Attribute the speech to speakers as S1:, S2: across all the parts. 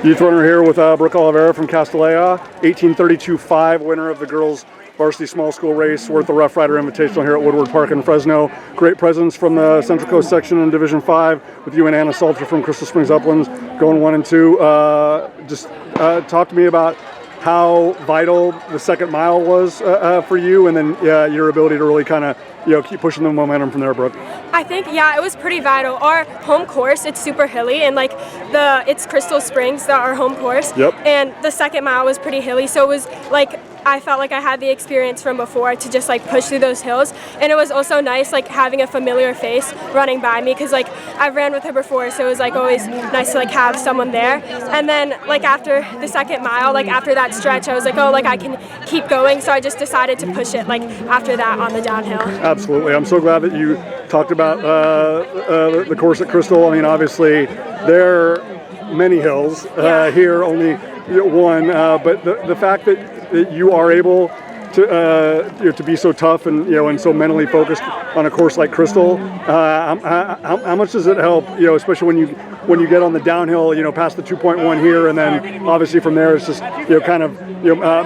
S1: Youth runner here with Brooke Oliveira from Castilleja, 1832.5, winner of the girls varsity small school race worth the Rough Rider Invitational here at Woodward Park in Fresno. Great presence from the Central Coast section in Division 5 with you and Anna Salter from Crystal Springs Uplands going 1 and 2. Just talk to me about how vital the second mile was for you, and then your ability to really kind of keep pushing the momentum from there, Brooke.
S2: I think, yeah, it was pretty vital. Our home course, it's super hilly, and it's Crystal Springs, our home course.
S1: Yep.
S2: And the second mile was pretty hilly, so it was I felt like I had the experience from before to just push through those hills. And it was also nice having a familiar face running by me, because I've ran with her before, so it was always nice to have someone there. And then after the second mile, after that stretch, I was I can keep going, so I just decided to push it after that on the downhill.
S1: Absolutely. I'm so glad that you talked about the course at Crystal. I mean, obviously there are many hills here, only one, but the fact that you are able to be so tough and so mentally focused on a course like Crystal, how much does it help, especially when you get on the downhill, past the 2.1 here, and then obviously from there it's just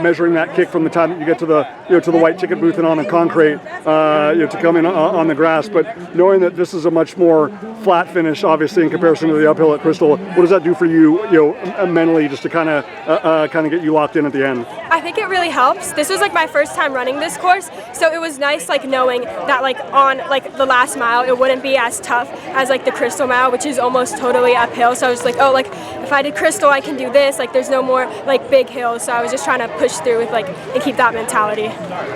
S1: measuring that kick from the time that you get to the white ticket booth and on the concrete to come in on the grass. But knowing that this is a much more flat finish, obviously, in comparison to the uphill at Crystal, what does that do for you, mentally, just to kind of get you locked in at the end?
S2: I think it really helps. This was my first time running this course, so it was nice knowing that on the last mile it wouldn't be as tough as the Crystal mile, which is almost totally uphill. So I was if I did Crystal, I can do this. There's no more big hills. So I was just trying to push through with and keep that mentality.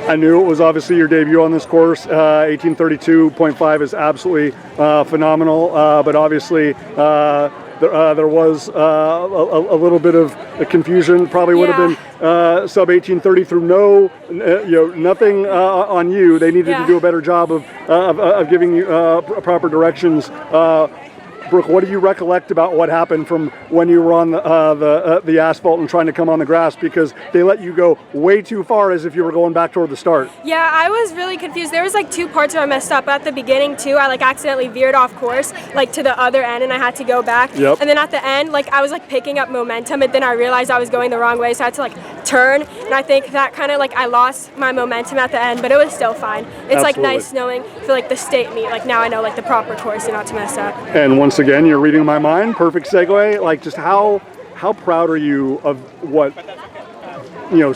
S1: I knew it was obviously your debut on this course. 1832.5 is absolutely phenomenal, but obviously there was a little bit of confusion. Probably would have been sub 1830 through nothing on you. They needed to do a better job of giving you proper directions. Brooke, what do you recollect about what happened from when you were on the asphalt and trying to come on the grass, because they let you go way too far as if you were going back toward the start?
S2: Yeah, I was really confused. There was 2 parts where I messed up. At the beginning too, I accidentally veered off course to the other end, and I had to go back.
S1: Yep.
S2: And then at the end, I was picking up momentum, and then I realized I was going the wrong way, so I had to turn. And I think that kind of I lost my momentum at the end, but it was still fine. It's nice knowing for the state meet. Now I know the proper course and not to mess up.
S1: And once again, you're reading my mind. Perfect segue. Just how proud are you of what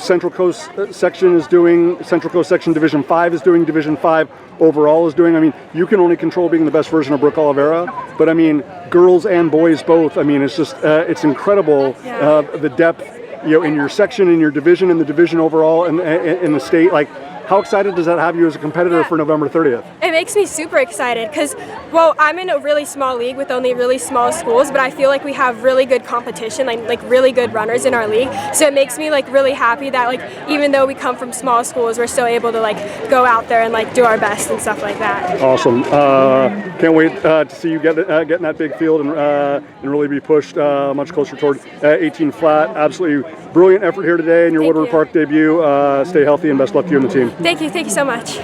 S1: Central Coast section is doing, Central Coast section Division 5 is doing, Division 5 overall is doing? I mean, you can only control being the best version of Brooke Oliveira, but I mean, girls and boys both. I mean, it's just it's incredible the depth in your section, in your division, in the division overall, and in the state. How excited does that have you as a competitor for November 30th?
S2: It makes me super excited because, I'm in a really small league with only really small schools, but I feel like we have really good competition, really good runners in our league. So it makes me really happy that even though we come from small schools, we're still able to go out there and do our best and stuff like that.
S1: Awesome. Can't wait to see you get in that big field and really be pushed much closer toward 18 flat. Absolutely brilliant effort here today in your Woodward Park debut. Stay healthy and best luck to you and the team.
S2: Thank you so much.